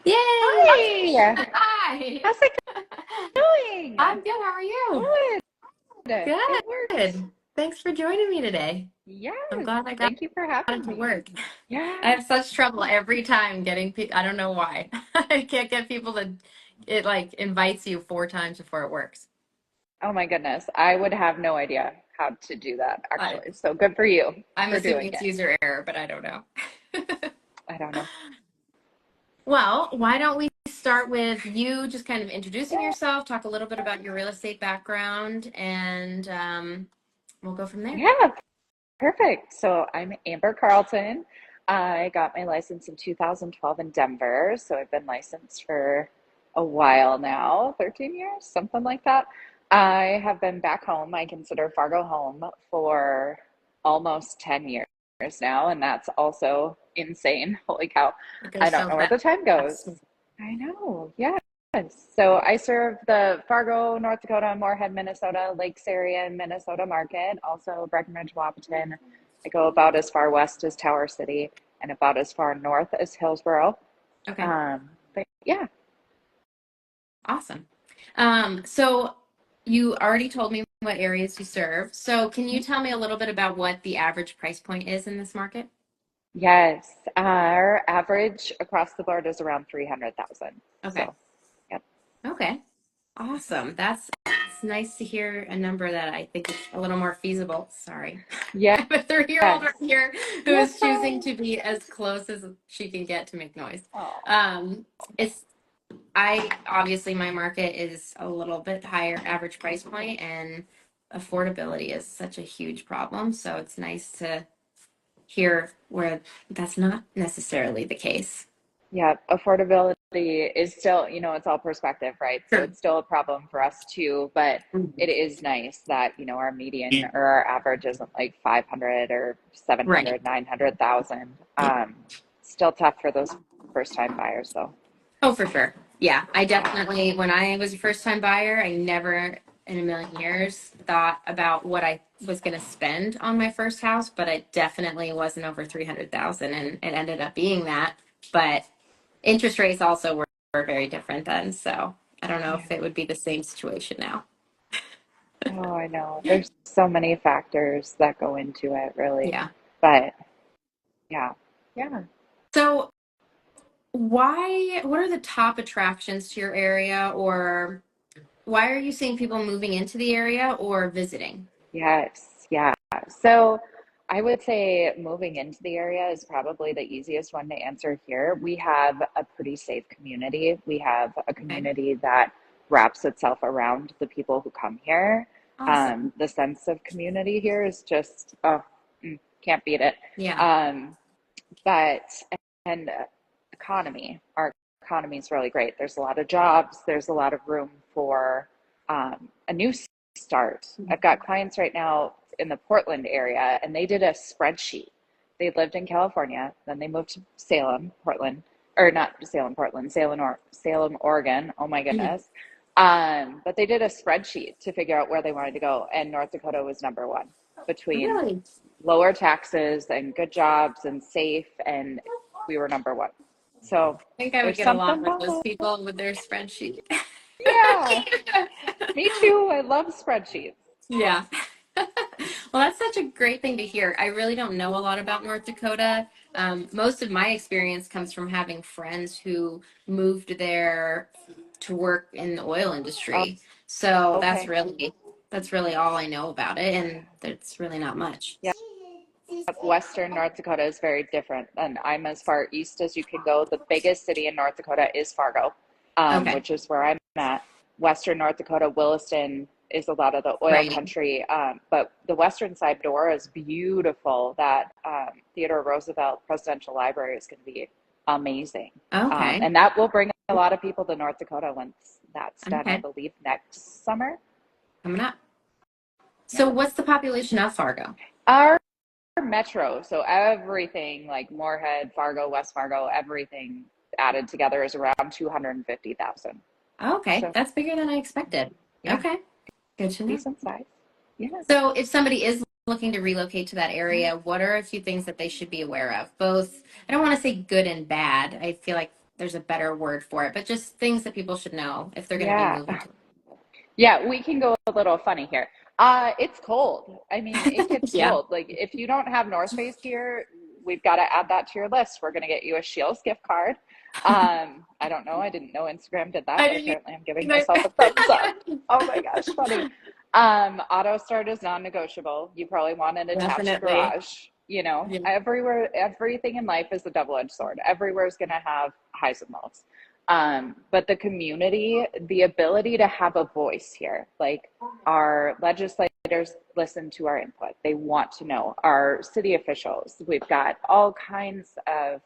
Yay! Hi, Hi. how's it going? I'm good. How are you? Good. It works. Good. Thanks for joining me today. I'm Yes. glad I got Thank you for it having to me. work. I Yeah. have such trouble every time getting people. I don't know why. I can't get people to, it like invites you 4 times before it works. Oh my goodness. I would have no idea how to do that I, actually. So good for you I'm for assuming doing it's it. user error, but I don't know. I don't know. Well, why don't we start with you just kind of introducing yourself, talk a little bit about your real estate background, and we'll go from there. Yeah, perfect. So I'm Amber Carlton. I got my license in 2012 in Denver. So I've been licensed for a while now, 13 years, something like that. I have been back home. I consider Fargo home for almost 10 years now. And that's also insane. Holy cow. It I goes don't so know where the time goes. fast. I know. Yeah. So I serve the Fargo, North Dakota, Moorhead, Minnesota, Lakes area and Minnesota market, also Breckenridge, Wapaton. I go about as far west as Tower City and about as far north as Hillsboro. Okay, But yeah, awesome. So you already told me what areas you serve. So can you tell me a little bit about what the average price point is in this market? yes, our average across the board is around 300,000. Okay. So, yep. Okay. Awesome. That's it's nice to hear a number that I think is a little more feasible. Sorry. I Yes. have a 3-year-old right here who Yeah. is choosing to be as close as she can get to make noise. Oh, Um, it's I obviously my market is a little bit higher average price point and affordability is such a huge problem. So it's nice to hear where that's not necessarily the case. yeah. Affordability is still, it's all perspective, right? So Sure. it's still a problem for us too, but it is nice that, our median or our average isn't like 500 or Right. 700, 900,000. Yeah. Still tough for those first time buyers though. Oh, for sure. Yeah. I Yeah. definitely, when I was a first time buyer, I never in a million years thought about what I was going to spend on my first house, but it definitely wasn't over 300,000 and it ended up being that. But interest rates also were very different then. So I don't know Yeah. if it would be the same situation now. Oh, I know. There's so many factors that go into it, really. Yeah. But yeah. Yeah. So what are the top attractions to your area, or why are you seeing people moving into the area or visiting? Yes, yeah. So I would say moving into the area is probably the easiest one to answer here. We have a pretty safe community. We have a Okay. community that wraps itself around the people who come here. Awesome. The sense of community here is just, oh, can't beat it. Yeah. Um, but, and economy, our economy is really great. There's a lot of jobs, there's a lot of room for a new start. I've got clients right now in the Portland area, and they did a spreadsheet. They lived in California, then they moved to Salem, Portland, or not Salem, Portland, Salem, Oregon. Oh my Mhm. goodness. But they did a spreadsheet to figure out where they wanted to go, and North Dakota was number one between Really? lower taxes and good jobs and safe, and we were number one. So I think I would there's get along something with about those it. people with their spreadsheet. Yeah, me too. I love spreadsheets. Yeah. Well, that's such a great thing to hear. I really don't know a lot about North Dakota. Most of my experience comes from having friends who moved there to work in the oil Oh, industry. So okay. that's really all I know about it, and it's really not much. Yeah, Western North Dakota is very different, and I'm as far east as you can go. The biggest city in North Dakota is Fargo, Okay. which is where I'm at. Western North Dakota, Williston is a lot of the oil Right. country, but the western side, Dora, is beautiful. That Theodore Roosevelt Presidential Library is going to be amazing, Okay. and that will bring a lot of people to North Dakota once that's done. I Okay. believe next summer. Coming up. So Yeah. what's the population of Fargo? Our metro, so everything like Moorhead, Fargo, West Fargo, everything added together is around 250,000. Okay, So, that's bigger than I expected. yeah, Okay, good to know. decent size. Yes. So if somebody is looking to relocate to that area, what are a few things that they should be aware of? Both, I don't want to say good and bad. I feel like there's a better word for it, but just things that people should know if they're going to be Yeah. moving to. Yeah, we can go a little funny here. It's cold. I mean, it gets Yeah. cold. Like if you don't have North Face gear, we've got to add that to your list. We're gonna get you a Shields gift card. I don't know. I didn't know Instagram did that, I but didn't apparently I'm giving either. myself a thumbs up. Oh my gosh, funny. Auto start is non-negotiable. You probably want an attached Definitely. garage. You know, Yeah. everywhere, everything in life is a double-edged sword. Everywhere is gonna have highs and lows. But the community, the ability to have a voice here, like our legislators listen to our input. They want to know our city officials. We've got all kinds of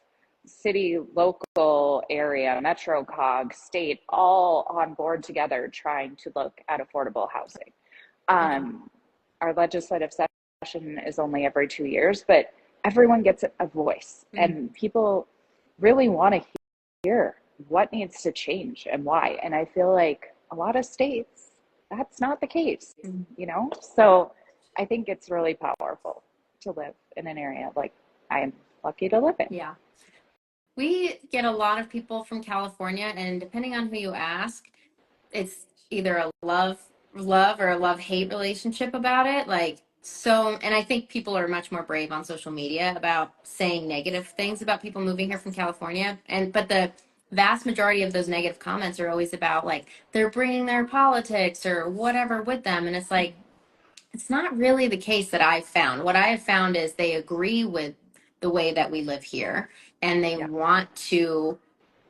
city, local area, metro cog, state, all on board together trying to look at affordable housing. Mhm. Um, our legislative session is only every 2 years, but everyone gets a voice, Mhm. and people really want to hear what needs to change and why. And I feel like a lot of states, that's not the case, Mhm. you know? So I think it's really powerful to live in an area like I am lucky to live in. Yeah. We get a lot of people from California, and depending on who you ask, it's either a love or a love hate relationship about it. Like, so, and I think people are much more brave on social media about saying negative things about people moving here from California. And, but the vast majority of those negative comments are always about like they're bringing their politics or whatever with them. And it's like, it's not really the case that I've found. What I have found is they agree with the way that we live here and they Yeah. want to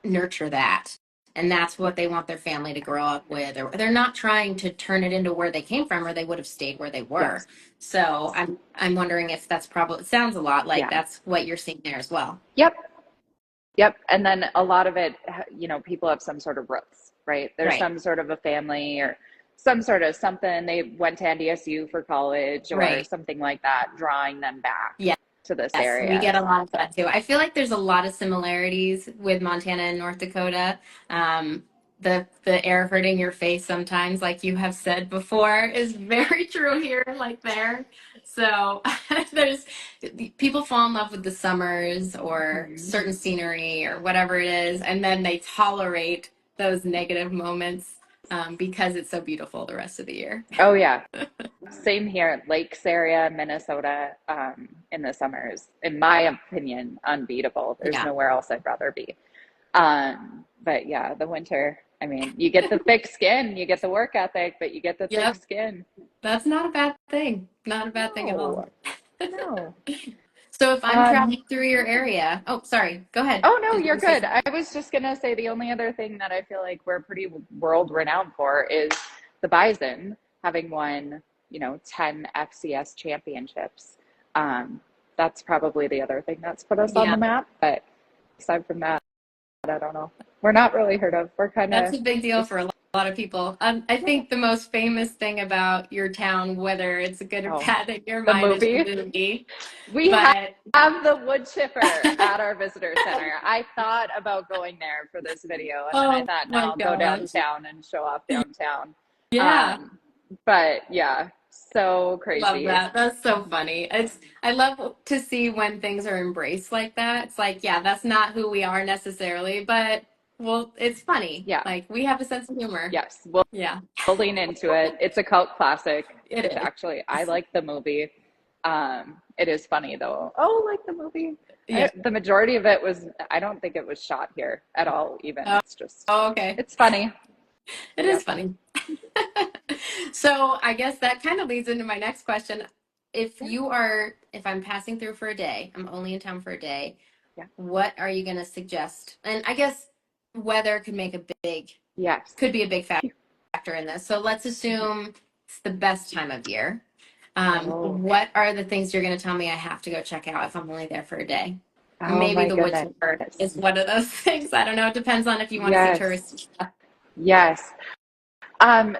nurture that. And that's what they want their family to grow up with. Or they're not trying to turn it into where they came from or they would have stayed where they were. Yes. So I'm wondering if that's probably, it sounds a lot like Yeah. that's what you're seeing there as well. Yep. Yep. And then a lot of it, people have some sort of roots, right? There's Right. some sort of a family or some sort of something. They went to NDSU for college or Right. something like that, drawing them back Yeah. to this Yes, we area. get a lot of So, that too. I feel like there's a lot of similarities with Montana and North Dakota. Um, the air hurting your face sometimes, like you have said before, is very true here, like there. So there's people fall in love with the summers or mhm. certain scenery or whatever it is, and then they tolerate those negative moments because it's so beautiful the rest of the year. Oh, yeah. Same here. Lakes area, Minnesota, in the summers, in my opinion, unbeatable. There's Yeah. nowhere else I'd rather be. But yeah, the winter, I mean, you get the thick skin, you get the work ethic, but you get the thick Yep. skin. That's not a bad thing. Not a bad thing at all. No, no. So if I'm Um, traveling through your area, oh, sorry, go ahead. oh no, Did you you're want to say good. I something? was just gonna say the only other thing that I feel like we're pretty world renowned for is the Bison having won, 10 FCS championships. Um, that's probably the other thing that's put us on Yeah, the map. But aside from that, I don't know. We're not really heard of. We're kind that's of a big deal just, for a lot of people. I yeah. think the most famous thing about your town, whether it's good or Oh, bad in your the mind, is the movie. movie. We But have the wood chipper at our visitor center. I thought about going there for this video, and then I oh thought, no, my I'll go gosh, downtown and show off downtown. yeah. Um, but yeah, so Love crazy. that. That's so funny. I love to see when things are embraced like that. It's like, yeah, that's not who we are necessarily, but well, it's funny. Yeah, Like we have a sense of humor. yes, we'll Yeah, lean into it. It's a cult classic. it It's is. actually, I like the movie. It is funny though. Oh, like the movie. Yeah. The majority of it was, I don't think it was shot here at all, even. Oh, It's just, oh, okay. it's funny. It is Yep. funny. So I guess that kind of leads into my next question. Yeah. If I'm passing through for a day, I'm only in town for a day, Yeah. what are you going to suggest? And I guess weather Yes. could be a big factor in this. So let's assume it's the best time of year. Oh, What are the things you're going to tell me I have to go check out if I'm only there for a day? oh Maybe my the wood goodness. chipper is one of those things. I don't know. It depends on if you want to see Yes. touristy stuff. Yes.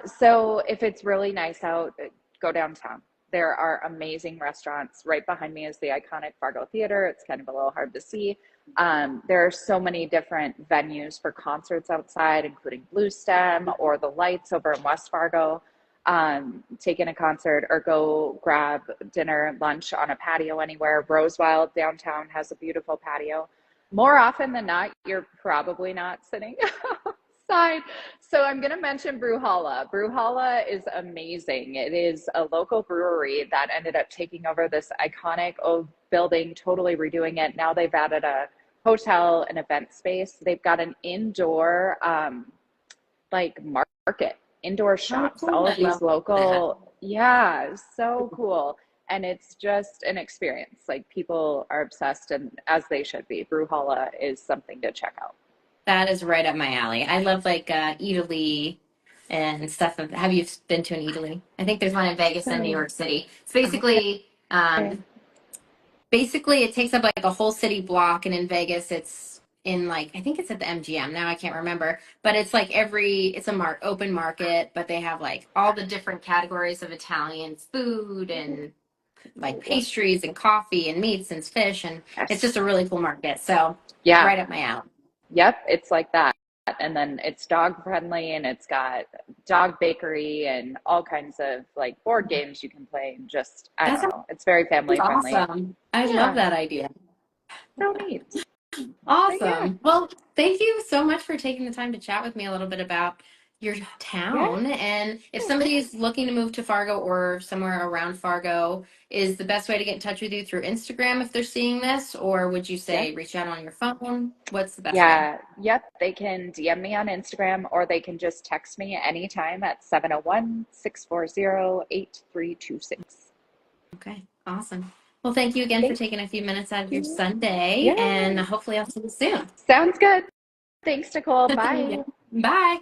So if it's really nice out, go downtown. There are amazing restaurants. Right behind me is the iconic Fargo Theater. It's kind of a little hard to see. There are so many different venues for concerts outside, including Blue Stem or the Lights over in West Fargo. Take in a concert or go grab dinner, lunch on a patio anywhere. Rosewild downtown has a beautiful patio. More often than not, you're probably not sitting outside. So I'm going to mention Brewhalla. Brewhalla is amazing. It is a local brewery that ended up taking over this iconic old building, totally redoing it. Now they've added a hotel and event space. They've got an indoor like market, indoor Oh, shops, cool. all I of these love that. local, yeah, so cool. And it's just an experience. Like people are obsessed, and as they should be. Brewhalla is something to check out. That is right up my alley. I love like Italy and stuff. Have you been to an Italy? I think there's one in Vegas and New So York City. It's I, basically it takes up like a whole city block, and in Vegas it's in like I think it's at the MGM. Now I can't remember, but it's like it's a open market, but they have like all the different categories of Italian food and like pastries and coffee and meats and fish, and it's yes, just a really cool market. So yeah, right up my alley. yep, it's like that. And then it's dog friendly, and it's got dog bakery and all kinds of like board games you can play. And just, I That's don't know, it's very family friendly. awesome. I love Yeah, that idea. so neat. But yeah, Awesome. Well, thank you so much for taking the time to chat with me a little bit about your yeah, town. And if somebody is looking to move to Fargo or somewhere around Fargo, is the best way to get in touch with you through Instagram if they're seeing this? Or would you yeah. say reach out on your phone? What's the best way? Yeah, yep. They can DM me on Instagram, or they can just text me anytime at 701-640-8326. Okay, awesome. Well, thank you again for Thank taking a few minutes out of your you. Sunday, Yeah, and hopefully I'll see you soon. sounds good. Thanks, Nicole. Bye. Bye.